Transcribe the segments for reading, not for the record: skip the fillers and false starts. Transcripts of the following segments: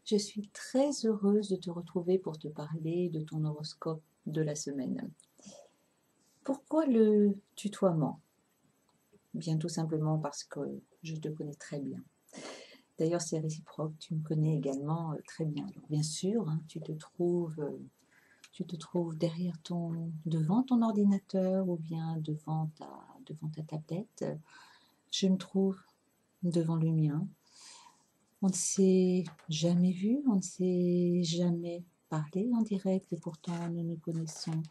Je suis très heureuse de te retrouver pour te parler de ton horoscope de la semaine. Pourquoi le tutoiement? Bien tout simplement parce que je te connais très bien. D'ailleurs, c'est réciproque, tu me connais également très bien. Alors, bien sûr, hein, tu te trouves devant ton ordinateur ou bien devant ta tablette. Je me trouve devant le mien. On ne s'est jamais vu, on ne s'est jamais parlé en direct et pourtant nous nous connaissons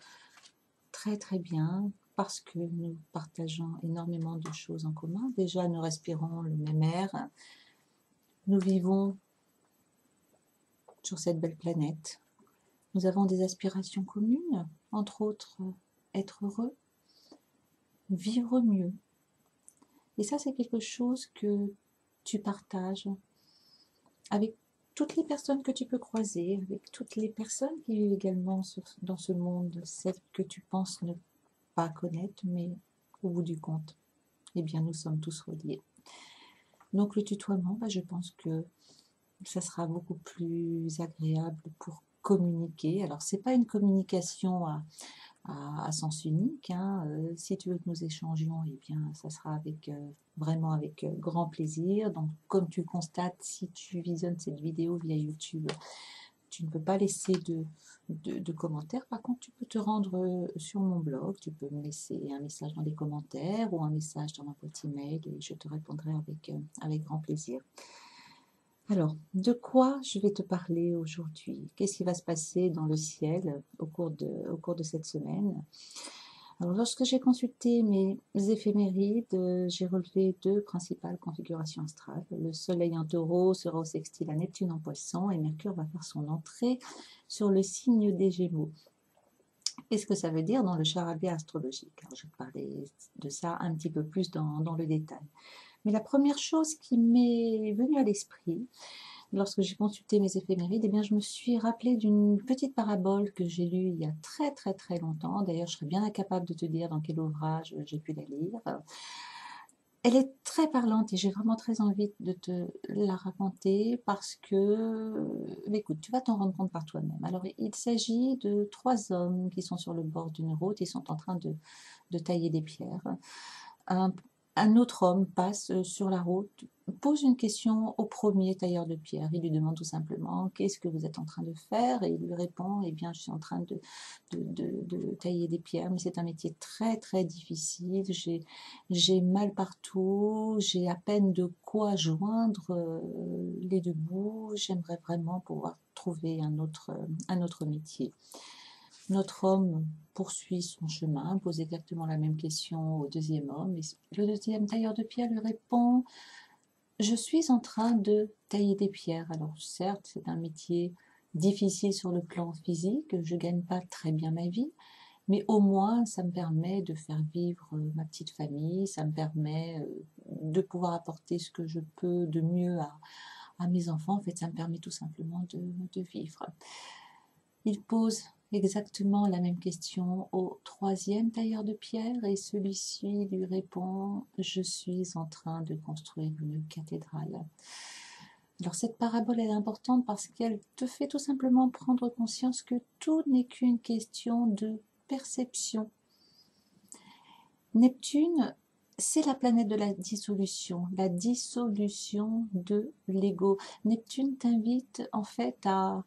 très très bien parce que nous partageons énormément de choses en commun. Déjà, nous respirons le même air, nous vivons sur cette belle planète. Nous avons des aspirations communes, entre autres être heureux, vivre mieux. Et ça, c'est quelque chose que tu partages avec toutes les personnes que tu peux croiser, avec toutes les personnes qui vivent également dans ce monde, celles que tu penses ne pas connaître, mais au bout du compte, eh bien, nous sommes tous reliés. Donc, le tutoiement, je pense que ça sera beaucoup plus agréable pour communiquer. Alors, c'est pas une communication à sens unique, hein. Si tu veux que nous échangions, eh bien, ça sera vraiment avec grand plaisir. Donc, comme tu constates, si tu visionnes cette vidéo via YouTube, tu ne peux pas laisser de commentaires. Par contre, tu peux te rendre sur mon blog, tu peux me laisser un message dans les commentaires ou un message dans ma boîte email et je te répondrai avec grand plaisir. Alors, de quoi je vais te parler aujourd'hui? Qu'est-ce qui va se passer dans le ciel au cours de cette semaine? Alors, lorsque j'ai consulté mes éphémérides, j'ai relevé deux principales configurations astrales. Le Soleil en Taureau sera au sextile à Neptune en Poisson et Mercure va faire son entrée sur le signe des Gémeaux. Qu'est-ce que ça veut dire dans le charabia astrologique? Alors, je vais te parler de ça un petit peu plus dans le détail. Mais la première chose qui m'est venue à l'esprit, lorsque j'ai consulté mes éphémérides, eh bien, je me suis rappelé d'une petite parabole que j'ai lue il y a très très très longtemps. D'ailleurs, je serais bien incapable de te dire dans quel ouvrage j'ai pu la lire. Elle est très parlante et j'ai vraiment très envie de te la raconter parce que, écoute, tu vas t'en rendre compte par toi-même. Alors, il s'agit de trois hommes qui sont sur le bord d'une route, ils sont en train de tailler des pierres. Un, un autre homme passe sur la route, pose une question au premier tailleur de pierre. Il lui demande tout simplement: qu'est-ce que vous êtes en train de faire? Et il lui répond: eh bien, je suis en train de tailler des pierres, mais c'est un métier très très difficile. J'ai mal partout, j'ai à peine de quoi joindre les deux bouts. J'aimerais vraiment pouvoir trouver un autre métier. Notre homme poursuit son chemin, pose exactement la même question au deuxième homme. Et le deuxième tailleur de pierre lui répond: je suis en train de tailler des pierres. Alors certes, c'est un métier difficile sur le plan physique, je ne gagne pas très bien ma vie, mais au moins ça me permet de faire vivre ma petite famille, ça me permet de pouvoir apporter ce que je peux de mieux à mes enfants. En fait, ça me permet tout simplement de vivre. Il pose exactement la même question au troisième tailleur de pierre et celui-ci lui répond: je suis en train de construire une cathédrale. Alors cette parabole est importante parce qu'elle te fait tout simplement prendre conscience que tout n'est qu'une question de perception. Neptune, c'est la planète de la dissolution de l'ego. Neptune t'invite en fait à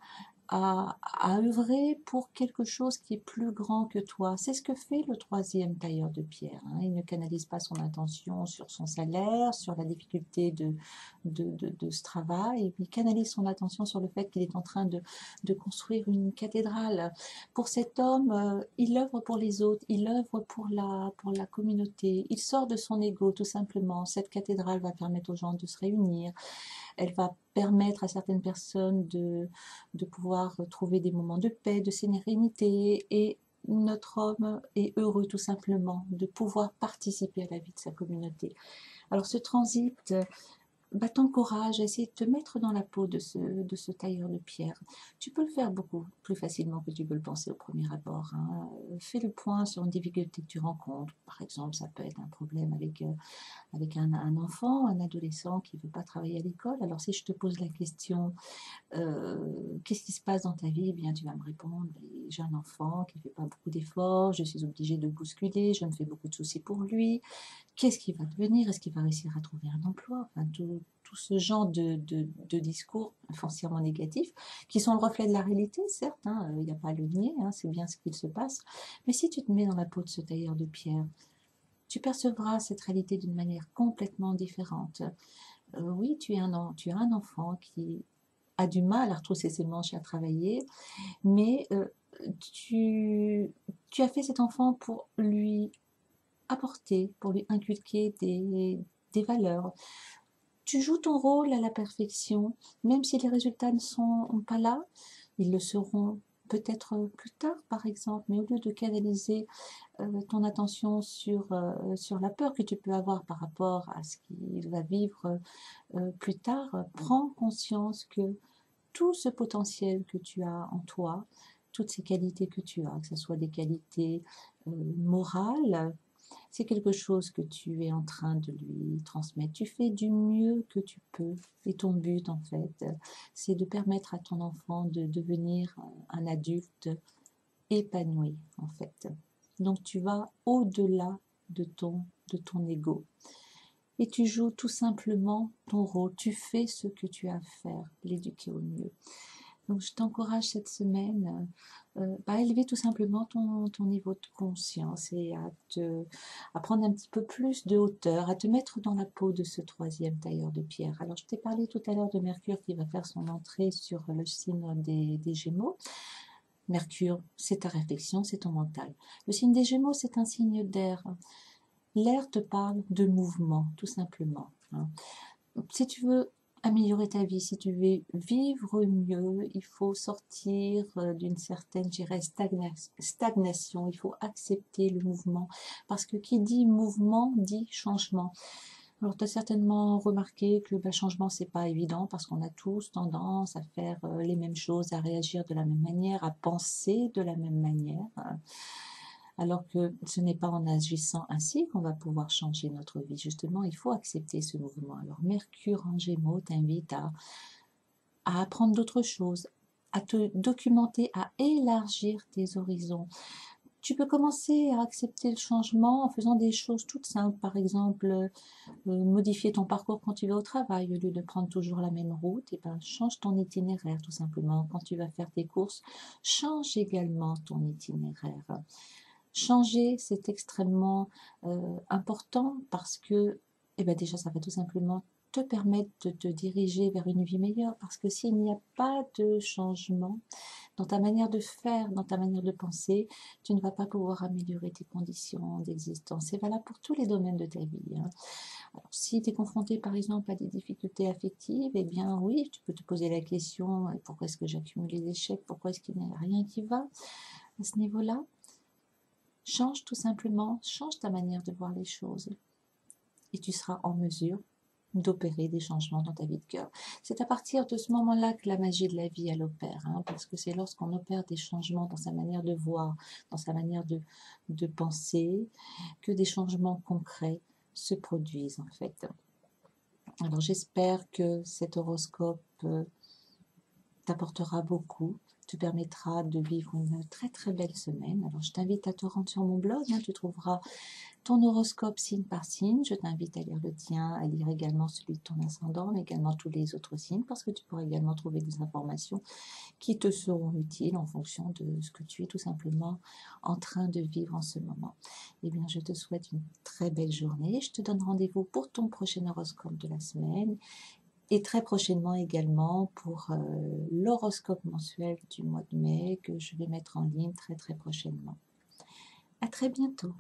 œuvrer pour quelque chose qui est plus grand que toi. C'est ce que fait le troisième tailleur de pierre, hein. Il ne canalise pas son attention sur son salaire, sur la difficulté de ce travail, il canalise son attention sur le fait qu'il est en train de construire une cathédrale. Pour cet homme, il œuvre pour les autres, il œuvre pour la communauté, il sort de son ego tout simplement. Cette cathédrale va permettre aux gens de se réunir, elle va permettre à certaines personnes de pouvoir trouver des moments de paix, de sérénité, et notre homme est heureux tout simplement de pouvoir participer à la vie de sa communauté. Alors ce transit t'encourage à essayer de te mettre dans la peau de ce tailleur de pierre. Tu peux le faire beaucoup plus facilement que tu peux le penser au premier abord, hein. Fais le point sur une difficulté que tu rencontres. Par exemple, ça peut être un problème avec un enfant, un adolescent qui ne veut pas travailler à l'école. Alors si je te pose la question, qu'est-ce qui se passe dans ta vie? Eh bien, tu vas me répondre, j'ai un enfant qui ne fait pas beaucoup d'efforts, je suis obligée de le bousculer, je me fais beaucoup de soucis pour lui. Qu'est-ce qu'il va devenir? Est-ce qu'il va réussir à trouver un emploi? Enfin, tout ce genre de discours foncièrement négatifs, qui sont le reflet de la réalité, certes, hein, il n'y a pas à le nier, hein, c'est bien ce qu'il se passe. Mais si tu te mets dans la peau de ce tailleur de pierre, tu percevras cette réalité d'une manière complètement différente. Oui, tu as un enfant qui a du mal à retrousser ses manches et à travailler, mais tu, tu as fait cet enfant pour lui apporter, pour lui inculquer des valeurs. Tu joues ton rôle à la perfection, même si les résultats ne sont pas là, ils le seront peut-être plus tard par exemple, mais au lieu de canaliser ton attention sur la peur que tu peux avoir par rapport à ce qu'il va vivre plus tard, prends conscience que tout ce potentiel que tu as en toi, toutes ces qualités que tu as, que ce soit des qualités morales, c'est quelque chose que tu es en train de lui transmettre. Tu fais du mieux que tu peux. Et ton but, en fait, c'est de permettre à ton enfant de devenir un adulte épanoui, en fait. Donc tu vas au-delà de ton ego. Et tu joues tout simplement ton rôle. Tu fais ce que tu as à faire, l'éduquer au mieux. Donc je t'encourage cette semaine à élever tout simplement ton niveau de conscience et à prendre un petit peu plus de hauteur, à te mettre dans la peau de ce troisième tailleur de pierre. Alors je t'ai parlé tout à l'heure de Mercure qui va faire son entrée sur le signe des Gémeaux. Mercure, c'est ta réflexion, c'est ton mental. Le signe des Gémeaux, c'est un signe d'air. L'air te parle de mouvement, tout simplement, hein. Si tu veux améliorer ta vie, si tu veux vivre mieux, il faut sortir d'une certaine, je dirais, stagnation. Il faut accepter le mouvement. Parce que qui dit mouvement dit changement. Alors, tu as certainement remarqué que le changement, c'est pas évident parce qu'on a tous tendance à faire les mêmes choses, à réagir de la même manière, à penser de la même manière. Alors que ce n'est pas en agissant ainsi qu'on va pouvoir changer notre vie. Justement, il faut accepter ce mouvement. Alors, Mercure en Gémeaux t'invite à apprendre d'autres choses, à te documenter, à élargir tes horizons. Tu peux commencer à accepter le changement en faisant des choses toutes simples. Par exemple, modifier ton parcours quand tu vas au travail. Au lieu de prendre toujours la même route, et ben, change ton itinéraire tout simplement. Quand tu vas faire tes courses, change également ton itinéraire. Changer, c'est extrêmement important parce que eh ben déjà, ça va tout simplement te permettre de te diriger vers une vie meilleure. Parce que s'il n'y a pas de changement dans ta manière de faire, dans ta manière de penser, tu ne vas pas pouvoir améliorer tes conditions d'existence. C'est valable pour tous les domaines de ta vie, hein. Alors, si tu es confronté par exemple à des difficultés affectives, eh bien oui, tu peux te poser la question, pourquoi est-ce que j'accumule les échecs? Pourquoi est-ce qu'il n'y a rien qui va à ce niveau-là? Change tout simplement, change ta manière de voir les choses et tu seras en mesure d'opérer des changements dans ta vie de cœur. C'est à partir de ce moment-là que la magie de la vie, elle opère, hein, parce que c'est lorsqu'on opère des changements dans sa manière de voir, dans sa manière de penser, que des changements concrets se produisent en fait. Alors j'espère que cet horoscope t'apportera beaucoup, te permettra de vivre une très très belle semaine. Alors je t'invite à te rendre sur mon blog, hein, tu trouveras ton horoscope signe par signe. Je t'invite à lire le tien, à lire également celui de ton ascendant, mais également tous les autres signes, parce que tu pourras également trouver des informations qui te seront utiles en fonction de ce que tu es tout simplement en train de vivre en ce moment. Eh bien, je te souhaite une très belle journée. Je te donne rendez-vous pour ton prochain horoscope de la semaine et très prochainement également pour l'horoscope mensuel du mois de mai que je vais mettre en ligne très très prochainement. À très bientôt.